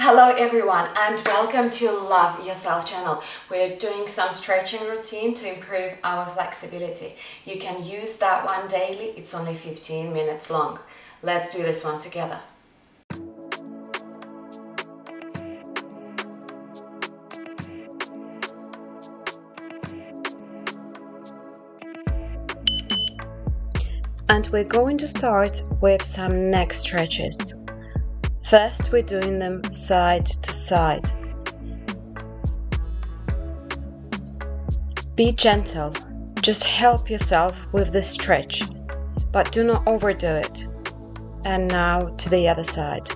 Hello everyone and welcome to Love Yourself channel. We're doing some stretching routine to improve our flexibility. You can use that one daily, it's only 15 minutes long. Let's do this one together. And we're going to start with some neck stretches. First, we're doing them side to side. Be gentle, just help yourself with the stretch, but do not overdo it. And now to the other side.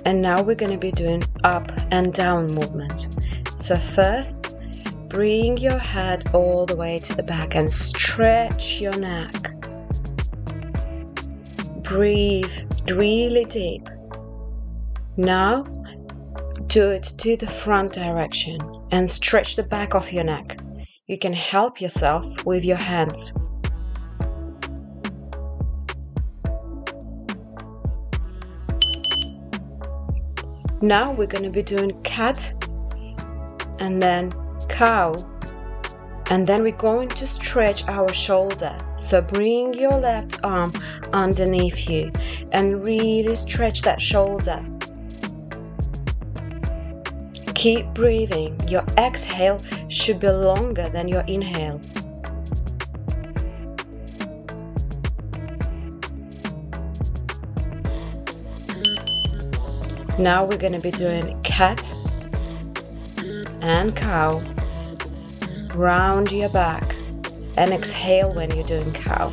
And now we're going to be doing up and down movement. So first, bring your head all the way to the back and stretch your neck. Breathe really deep. Now, do it to the front direction and stretch the back of your neck. You can help yourself with your hands. Now we're going to be doing cat and then cow, and then we're going to stretch our shoulder. So bring your left arm underneath you and really stretch that shoulder. Keep breathing. Your exhale should be longer than your inhale. Now we're going to be doing cat and cow. Round your back and exhale when you're doing cow.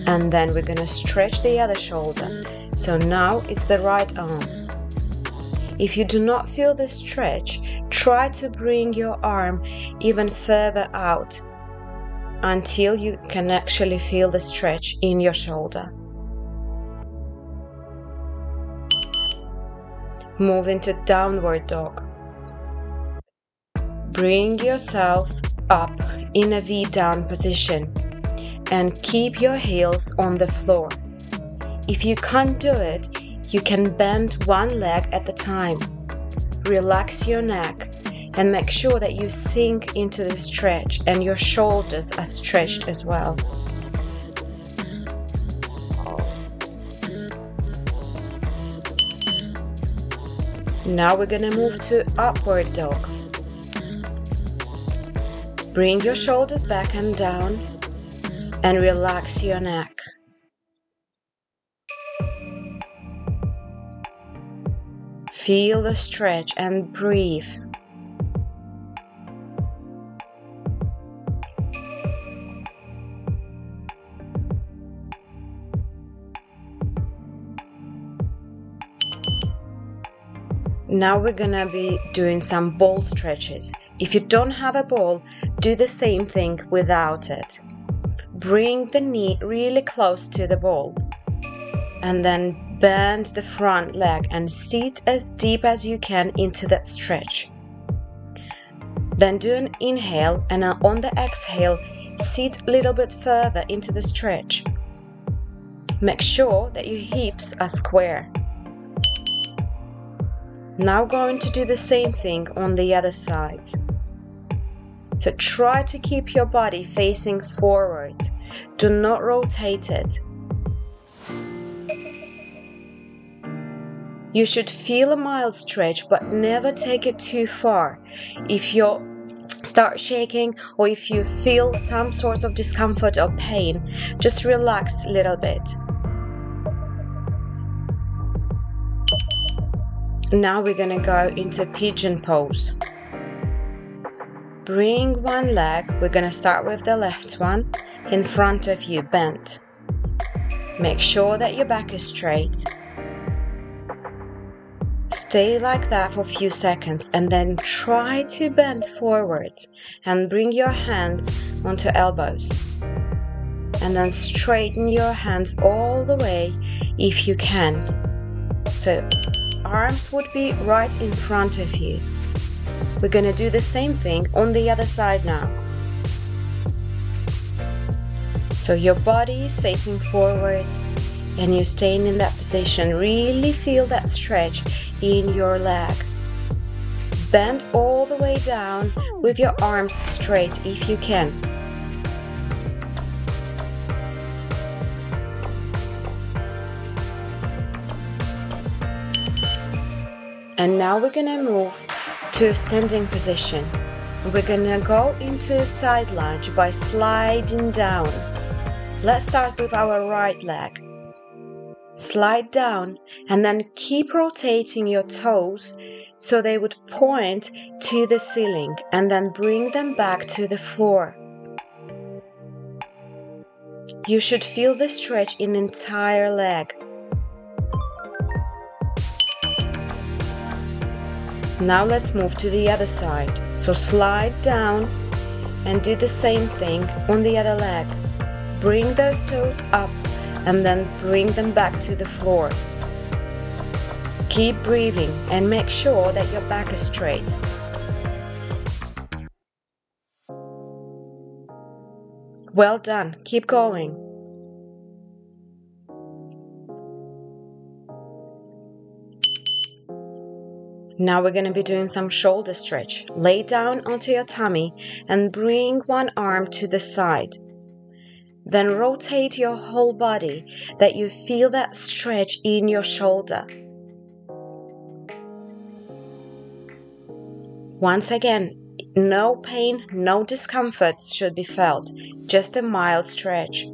And then we're going to stretch the other shoulder. So now it's the right arm. If you do not feel the stretch, try to bring your arm even further out until you can actually feel the stretch in your shoulder. Move into downward dog. Bring yourself up in a V-down position and keep your heels on the floor. If you can't do it, you can bend one leg at a time. Relax your neck and make sure that you sink into the stretch and your shoulders are stretched as well. Now we're going to move to upward dog. Bring your shoulders back and down and relax your neck. Feel the stretch and breathe. Now we're gonna be doing some ball stretches. If you don't have a ball, do the same thing without it. Bring the knee really close to the ball and then bend the front leg and sit as deep as you can into that stretch. Then do an inhale and on the exhale, sit a little bit further into the stretch. Make sure that your hips are square. Now going to do the same thing on the other side. So try to keep your body facing forward. Do not rotate it. You should feel a mild stretch, but never take it too far. If you start shaking or if you feel some sort of discomfort or pain, just relax a little bit. Now we're going to go into Pigeon Pose. Bring one leg, we're going to start with the left one, in front of you, bent. Make sure that your back is straight. Stay like that for a few seconds and then try to bend forward and bring your hands onto elbows. And then straighten your hands all the way if you can. So arms would be right in front of you. We're going to do the same thing on the other side now. So your body is facing forward and you're staying in that position. Really feel that stretch in your leg. Bend all the way down with your arms straight if you can. And now we're gonna move to a standing position. We're gonna go into a side lunge by sliding down. Let's start with our right leg. Slide down and then keep rotating your toes so they would point to the ceiling, and then bring them back to the floor. You should feel the stretch in the entire leg. Now let's move to the other side. So slide down and do the same thing on the other leg. Bring those toes up and then bring them back to the floor. Keep breathing and make sure that your back is straight. Well done. Keep going. Now we're going to be doing some shoulder stretch. Lay down onto your tummy and bring one arm to the side. Then rotate your whole body that you feel that stretch in your shoulder. Once again, no pain, no discomfort should be felt, just a mild stretch.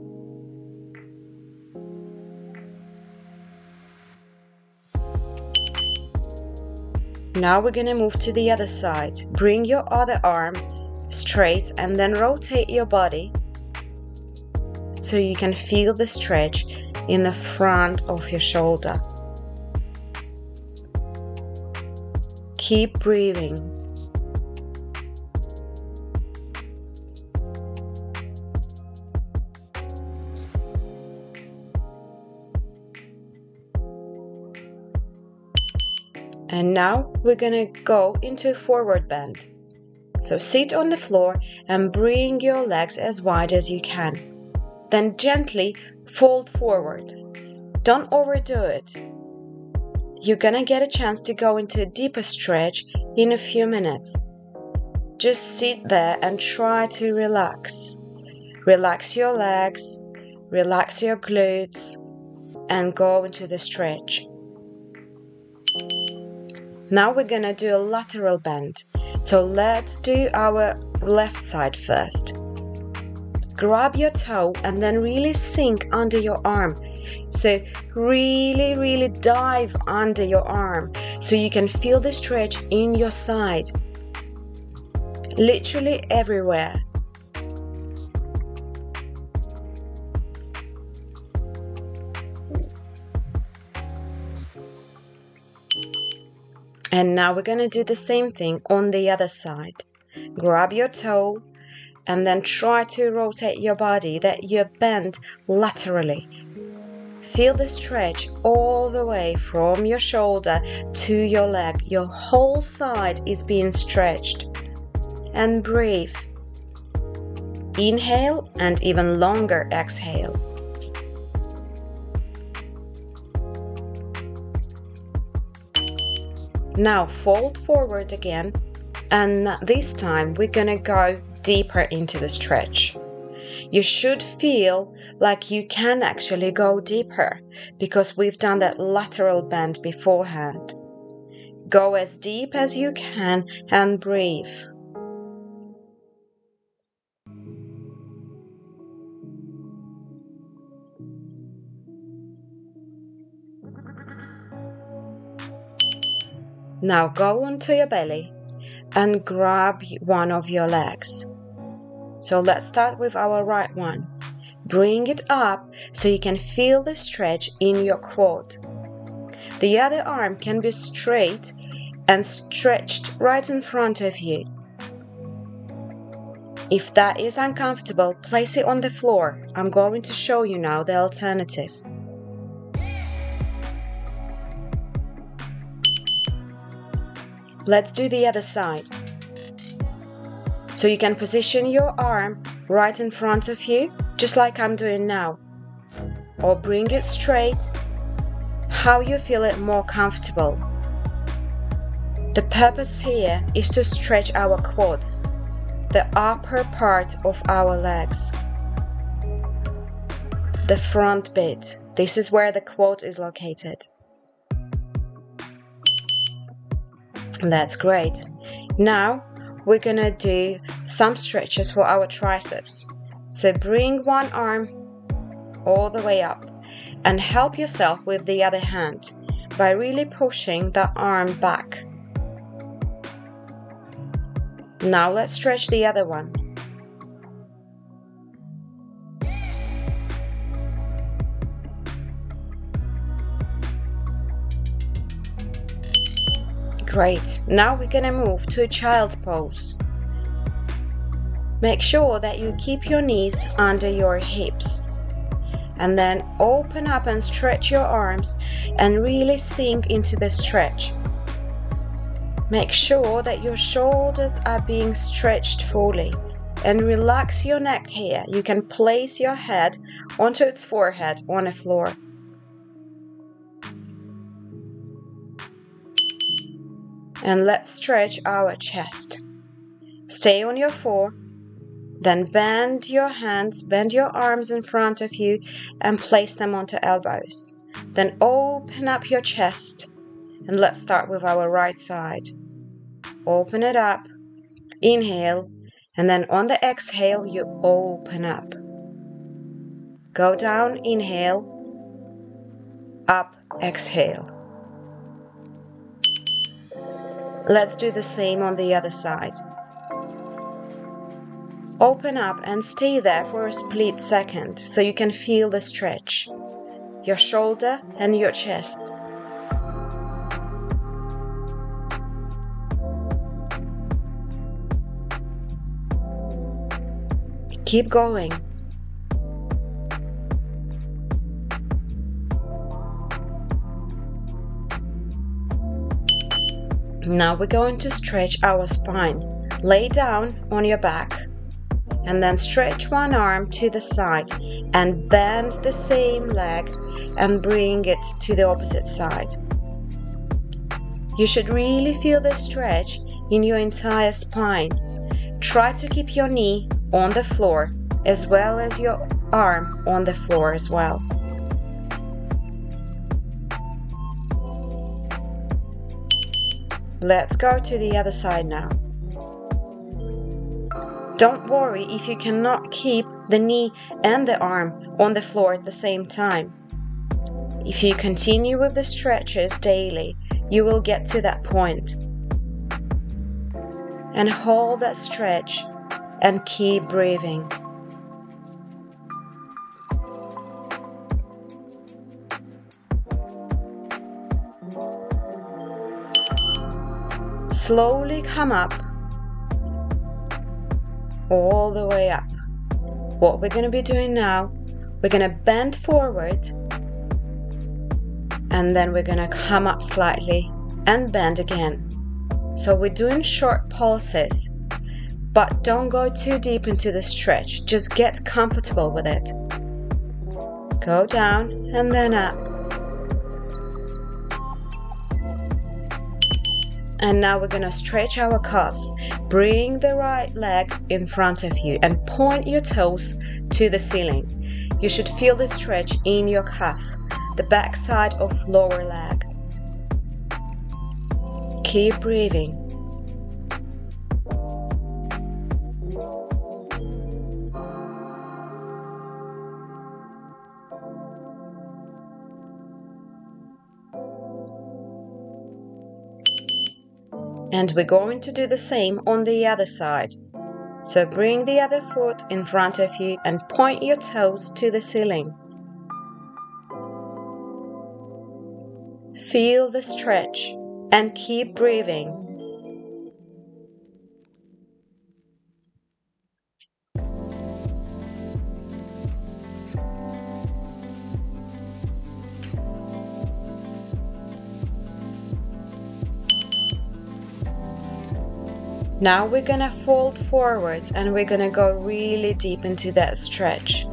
Now we're going to move to the other side. Bring your other arm straight and then rotate your body so you can feel the stretch in the front of your shoulder. Keep breathing. And now we're gonna go into a forward bend. So sit on the floor and bring your legs as wide as you can. Then gently fold forward. Don't overdo it. You're gonna get a chance to go into a deeper stretch in a few minutes. Just sit there and try to relax. Relax your legs, relax your glutes, and go into the stretch. Now we're gonna do a lateral bend. So let's do our left side first. Grab your toe and then really sink under your arm. So really dive under your arm so you can feel the stretch in your side. Literally everywhere. And now we're going to do the same thing on the other side. Grab your toe and then try to rotate your body that you bend laterally. Feel the stretch all the way from your shoulder to your leg. Your whole side is being stretched. And breathe. Inhale and even longer exhale. Now fold forward again, and this time we're gonna go deeper into the stretch. You should feel like you can actually go deeper because we've done that lateral bend beforehand. Go as deep as you can and breathe. Now go onto your belly and grab one of your legs. So let's start with our right one. Bring it up so you can feel the stretch in your quad. The other arm can be straight and stretched right in front of you. If that is uncomfortable, place it on the floor. I'm going to show you now the alternative. Let's do the other side. So you can position your arm right in front of you, just like I'm doing now. Or bring it straight, how you feel it more comfortable. The purpose here is to stretch our quads, the upper part of our legs. The front bit, this is where the quad is located. That's great. Now we're gonna do some stretches for our triceps. So bring one arm all the way up and help yourself with the other hand by really pushing the arm back. Now let's stretch the other one. Great. Now we're gonna move to a child pose. Make sure that you keep your knees under your hips. And then open up and stretch your arms and really sink into the stretch. Make sure that your shoulders are being stretched fully and relax your neck here. You can place your head onto its forehead on the floor. And let's stretch our chest. Stay on your floor, then bend your hands, bend your arms in front of you and place them onto elbows. Then open up your chest and let's start with our right side. Open it up, inhale, and then on the exhale you open up. Go down, inhale, up, exhale. Let's do the same on the other side. Open up and stay there for a split second so you can feel the stretch, your shoulder and your chest. Keep going. Now we're going to stretch our spine. Lay down on your back and then stretch one arm to the side and bend the same leg and bring it to the opposite side. You should really feel the stretch in your entire spine. Try to keep your knee on the floor as well as your arm on the floor as well. Let's go to the other side now. Don't worry if you cannot keep the knee and the arm on the floor at the same time. If you continue with the stretches daily, you will get to that point. And hold that stretch and keep breathing. Slowly come up, all the way up. What we're going to be doing now, we're going to bend forward and then we're going to come up slightly and bend again. So we're doing short pulses, but don't go too deep into the stretch. Just get comfortable with it. Go down and then up. And now we're going to stretch our calves. Bring the right leg in front of you and point your toes to the ceiling. You should feel the stretch in your calf, the back side of lower leg. Keep breathing. And we're going to do the same on the other side. So bring the other foot in front of you and point your toes to the ceiling. Feel the stretch and keep breathing. Now we're gonna fold forward and we're gonna go really deep into that stretch.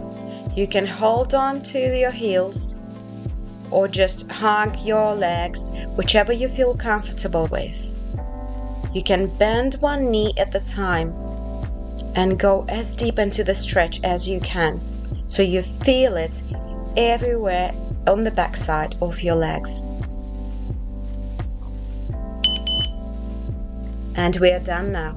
You can hold on to your heels or just hug your legs, whichever you feel comfortable with. You can bend one knee at a time and go as deep into the stretch as you can, so you feel it everywhere on the backside of your legs. And we are done now.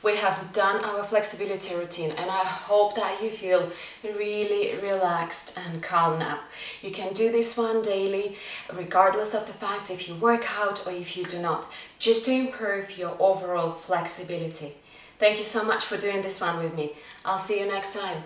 We have done our flexibility routine and I hope that you feel really relaxed and calm now. You can do this one daily, regardless of the fact if you work out or if you do not, just to improve your overall flexibility. Thank you so much for doing this one with me. I'll see you next time.